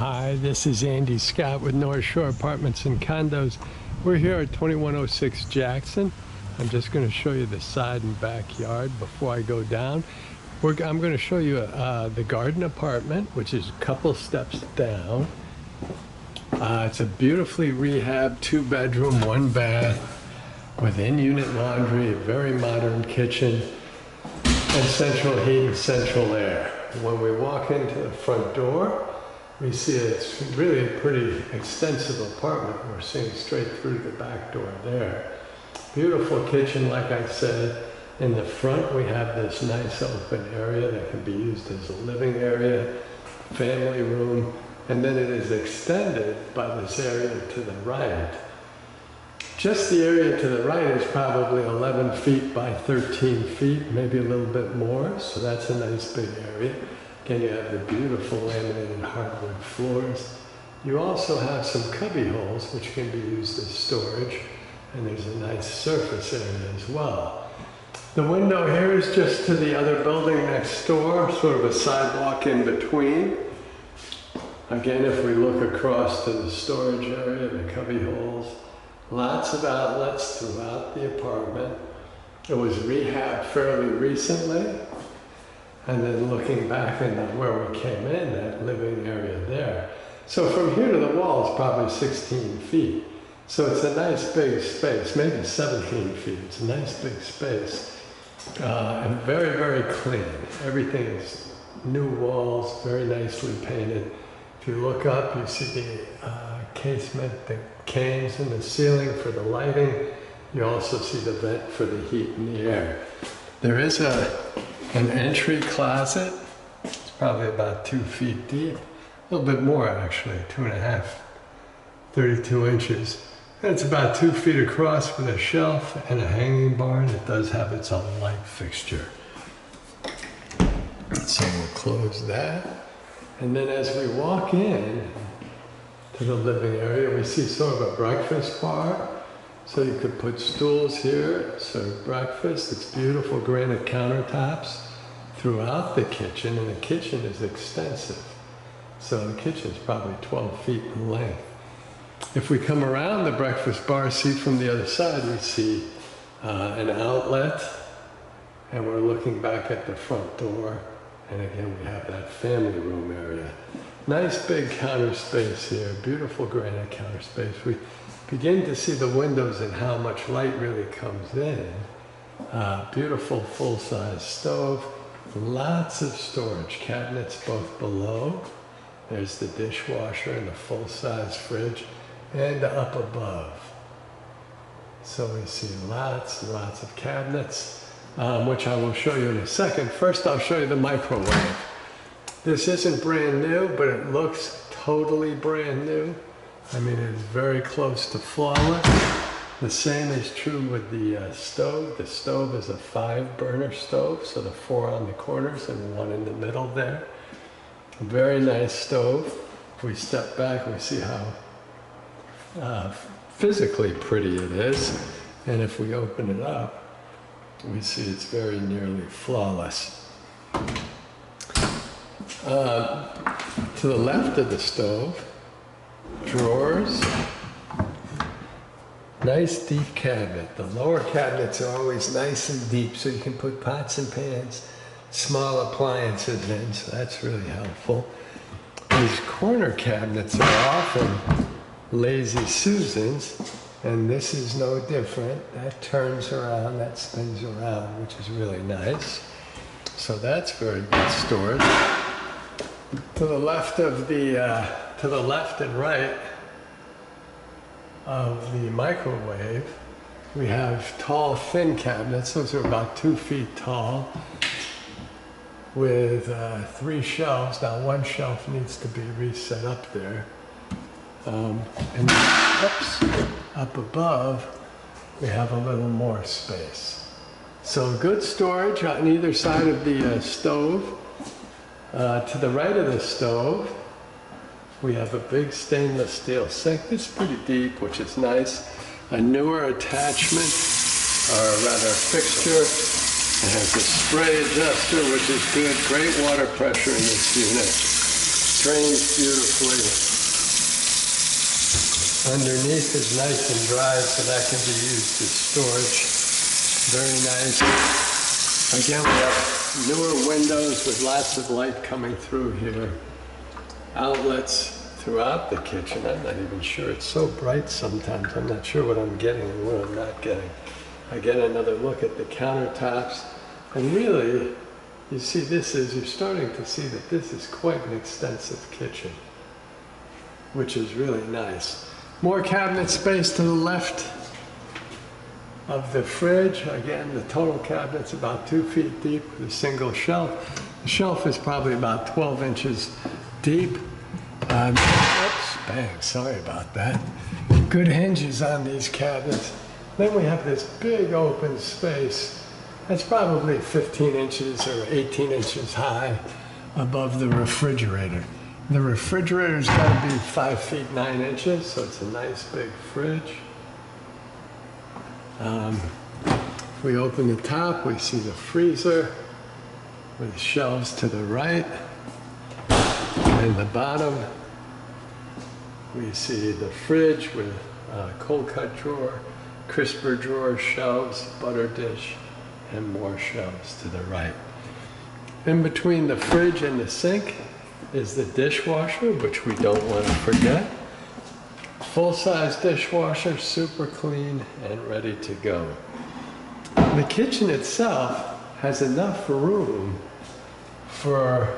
Hi, this is Andy Scott with North Shore Apartments and Condos. We're here at 2106 Jackson. I'm just going to show you the side and backyard before I go down. I'm going to show you the garden apartment, which is a couple steps down. It's a beautifully rehabbed 2-bedroom, 1-bath with in-unit laundry, a very modern kitchen, and central heat and central air. When we walk into the front door, we see it's really a pretty extensive apartment. We're seeing straight through the back door there. Beautiful kitchen, like I said. In the front, we have this nice open area that can be used as a living area, family room, and then it is extended by this area to the right. Just the area to the right is probably 11 feet by 13 feet, maybe a little bit more, so that's a nice big area. Again, you have the beautiful laminated hardwood floors. You also have some cubby holes, which can be used as storage, and there's a nice surface area as well. The window here is just to the other building next door, sort of a sidewalk in between. Again, if we look across to the storage area, the cubby holes, lots of outlets throughout the apartment. It was rehabbed fairly recently. And then looking back into where we came in, that living area there. So from here to the wall is probably 16 feet. So it's a nice big space, maybe 17 feet. It's a nice big space. And very, very clean. Everything is new walls, very nicely painted. If you look up, you see the casement, the canes in the ceiling for the lighting. You also see the vent for the heat and the air. There is an entry closet. It's probably about 2 feet deep. A little bit more actually, 2.5, 32 inches. And it's about 2 feet across with a shelf and a hanging bar, and it does have its own light fixture. So we'll close that. And then as we walk in to the living area, we see sort of a breakfast bar. So you could put stools here, serve breakfast. It's beautiful granite countertops throughout the kitchen, and the kitchen is extensive. So the kitchen is probably 12 feet in length. If we come around the breakfast bar, see from the other side, we see an outlet, and we're looking back at the front door. And again, we have that family room area. Nice big counter space here, beautiful granite counter space. We begin to see the windows and how much light really comes in. Beautiful full-size stove, lots of storage cabinets both below. There's the dishwasher and the full-size fridge, and up above. So we see lots and lots of cabinets, which I will show you in a second. First, I'll show you the microwave. This isn't brand new, but it looks totally brand new. I mean, it's very close to flawless. The same is true with the stove. The stove is a 5-burner stove, so the 4 on the corners and 1 in the middle there. A very nice stove. If we step back, we see how physically pretty it is. And if we open it up, we see it's very nearly flawless. To the left of the stove, drawers, nice deep cabinet. The lower cabinets are always nice and deep, so you can put pots and pans, small appliances in, so that's really helpful. These corner cabinets are often Lazy Susans, and this is no different. That turns around, that spins around, which is really nice. So that's very good storage. To the left of the to the left and right of the microwave, we have tall, thin cabinets. Those are about 2 feet tall with 3 shelves. Now, 1 shelf needs to be reset up there. And oops, up above, we have a little more space. So good storage on either side of the stove. To the right of the stove, we have a big stainless steel sink. It's pretty deep, which is nice. A newer attachment, or rather fixture. It has a spray adjuster, which is good. Great water pressure in this unit. drains beautifully. Underneath is nice and dry, so that can be used as storage. Very nice. Again, we have newer windows with lots of light coming through here. Outlets throughout the kitchen. I'm not even sure. It's so bright sometimes. I'm not sure what I'm getting and what I'm not getting. I get another look at the countertops. And really, you see you're starting to see that this is quite an extensive kitchen, which is really nice. More cabinet space to the left of the fridge. Again, the total cabinet's about 2 feet deep with a single shelf. The shelf is probably about 12 inches deep. Oops, bang, sorry about that. Good hinges on these cabinets. Then we have this big open space that's probably 15 inches or 18 inches high above the refrigerator. The refrigerator's got to be 5 feet 9 inches, so it's a nice big fridge. If we open the top, we see the freezer with shelves to the right. And the bottom, we see the fridge with cold cut drawer, crisper drawer, shelves, butter dish, and more shelves to the right. In between the fridge and the sink is the dishwasher, which we don't want to forget. Full-size dishwasher, super clean and ready to go. The kitchen itself has enough room for,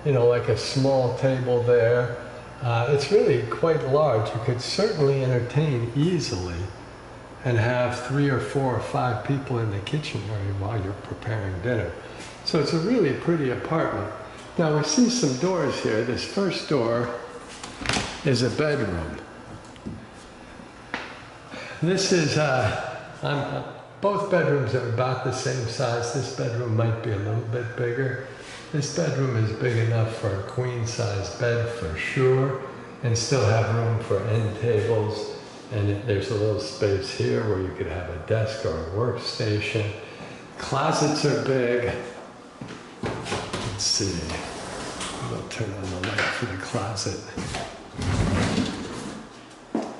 like a small table there. It's really quite large. You could certainly entertain easily and have 3 or 4 or 5 people in the kitchen area while you're preparing dinner. So it's a really pretty apartment. Now we see some doors here. This first door is a bedroom. This is, both bedrooms are about the same size. This bedroom might be a little bit bigger. This bedroom is big enough for a queen-size bed for sure, and still have room for end tables. And there's a little space here where you could have a desk or a workstation. Closets are big. Let's see. I'll turn on the light for the closet.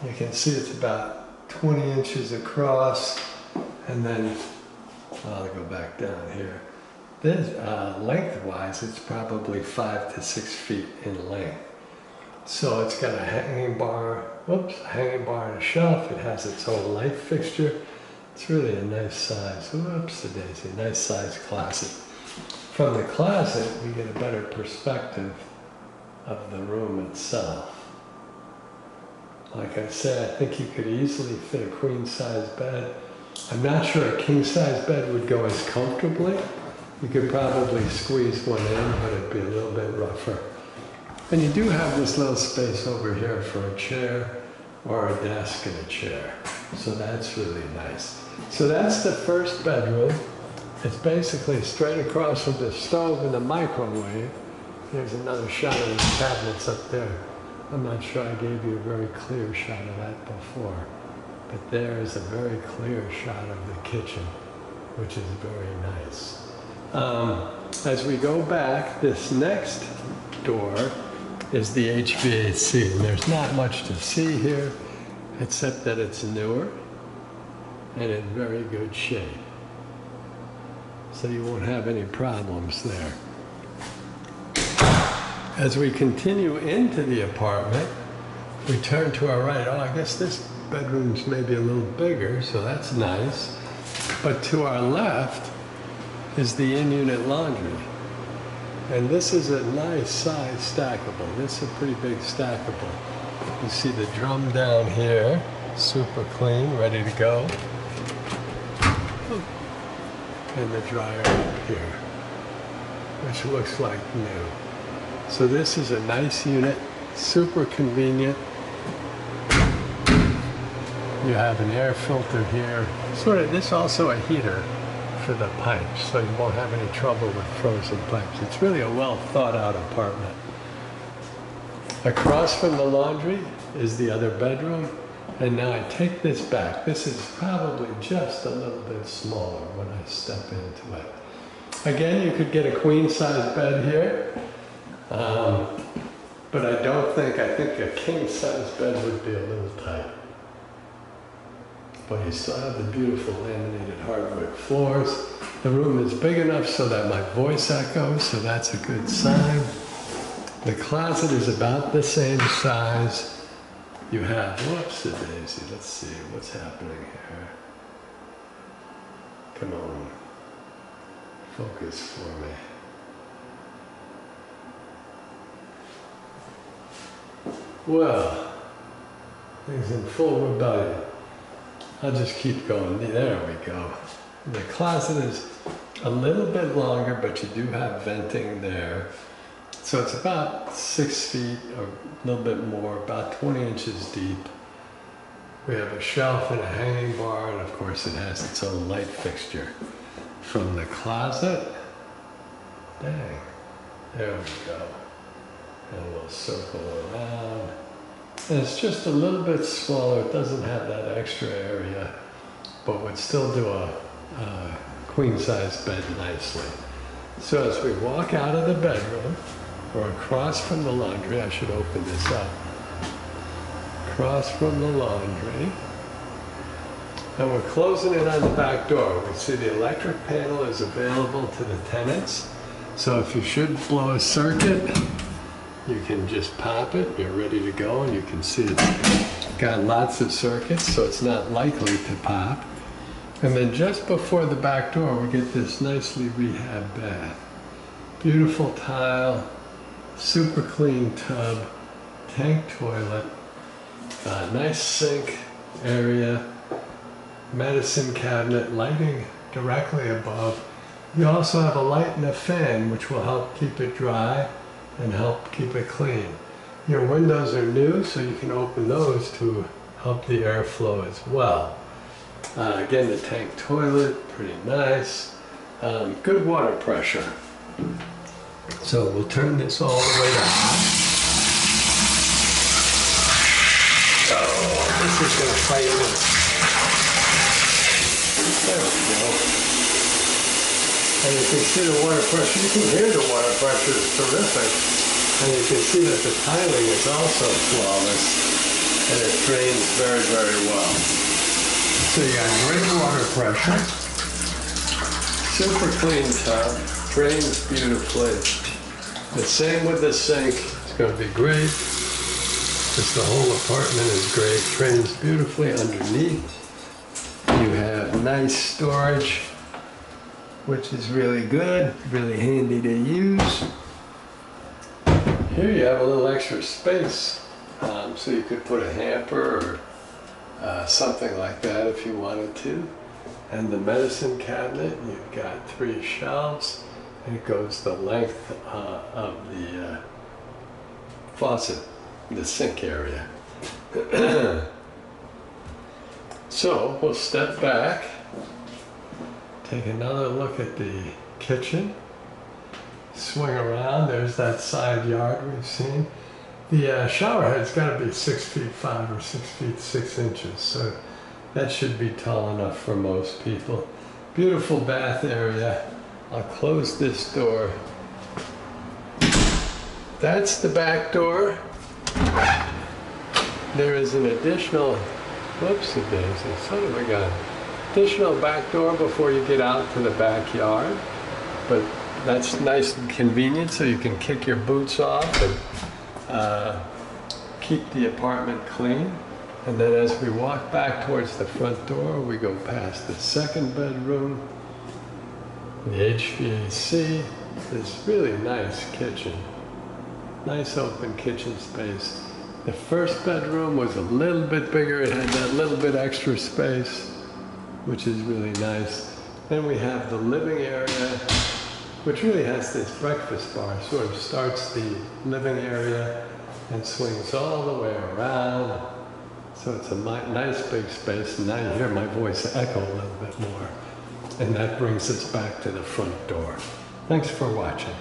You can see it's about 20 inches across, and then I'll go back down here. This, lengthwise, it's probably 5 to 6 feet in length. So it's got a hanging bar, and a shelf. It has its own light fixture. It's really a nice size, whoops-a-daisy, nice size closet. From the closet, we get a better perspective of the room itself. Like I said, I think you could easily fit a queen-size bed. I'm not sure a king-size bed would go as comfortably. You could probably squeeze one in, but it'd be a little bit rougher. And you do have this little space over here for a chair or a desk and a chair. So that's really nice. So that's the first bedroom. It's basically straight across from the stove and the microwave. There's another shot of the cabinets up there. I'm not sure I gave you a very clear shot of that before. But there is a very clear shot of the kitchen, which is very nice. As we go back, this next door is the HVAC, and there's not much to see here except that it's newer and in very good shape. So you won't have any problems there. As we continue into the apartment, we turn to our right. Oh, I guess this bedroom's maybe a little bigger, so that's nice. But to our left is the in-unit laundry. And this is a nice size stackable. This is a pretty big stackable. You see the drum down here, super clean, ready to go. And the dryer up here, which looks like new. So this is a nice unit, super convenient. You have an air filter here. This also a heater for the pipes, so you won't have any trouble with frozen pipes. It's really a well thought out apartment. Across from the laundry is the other bedroom. And now I take this back. This is probably just a little bit smaller when I step into it. Again, you could get a queen size bed here. but I think a king size bed would be a little tight. But you still have the beautiful laminated hardwood floors. The room is big enough so that my voice echoes, so that's a good sign. The closet is about the same size. You have, whoops-a-daisy, let's see what's happening here. Come on, focus for me. Well, things in full rebellion. I'll just keep going. There we go. The closet is a little bit longer, but you do have venting there. So it's about 6 feet or a little bit more, about 20 inches deep. We have a shelf and a hanging bar, and of course it has its own light fixture. From the closet, dang, there we go. And we'll circle around. And it's just a little bit smaller. It doesn't have that extra area, but would still do a queen size bed nicely. So as we walk out of the bedroom, or across from the laundry, I should open this up. Across from the laundry, and we're closing it on the back door. We see the electric panel is available to the tenants. So if you should blow a circuit, you can just pop it, you're ready to go, and you can see it's got lots of circuits, so it's not likely to pop. And then just before the back door, we get this nicely rehab bath. Beautiful tile, super clean tub, tank toilet, nice sink area, medicine cabinet, lighting directly above. You also have a light and a fan, which will help keep it dry and help keep it clean. Your windows are new, so you can open those to help the airflow as well. Again, the tank toilet, pretty nice. Good water pressure. So we'll turn this all the way down. Oh, this is going to fight me. There we go. And you can see the water pressure. You can hear the water pressure is terrific. And you can see that the tiling is also flawless. And it drains very, very well. So you got great water pressure. Super clean tub. Drains beautifully. The same with the sink. It's going to be great. Just the whole apartment is great. Drains beautifully underneath. You have nice storage, which is really good, really handy to use. Here you have a little extra space, so you could put a hamper or something like that if you wanted to. And the medicine cabinet, you've got 3 shelves, and it goes the length of the faucet, the sink area. So we'll step back. Take another look at the kitchen. Swing around, there's that side yard we've seen. The shower head's got to be 6 feet 5 or 6 feet 6 inches, so that should be tall enough for most people. Beautiful bath area. I'll close this door. That's the back door. There is an additional, whoops-a-daisy, son of a gun. Additional back door before you get out to the backyard, but that's nice and convenient, so you can kick your boots off and keep the apartment clean. And then as we walk back towards the front door, we go past the second bedroom, the HVAC, this really nice kitchen, nice open kitchen space. The first bedroom was a little bit bigger, it had that little bit extra space, which is really nice. Then we have the living area, which really has this breakfast bar, sort of starts the living area and swings all the way around. So it's a nice big space, and now you hear my voice echo a little bit more. And that brings us back to the front door. Thanks for watching.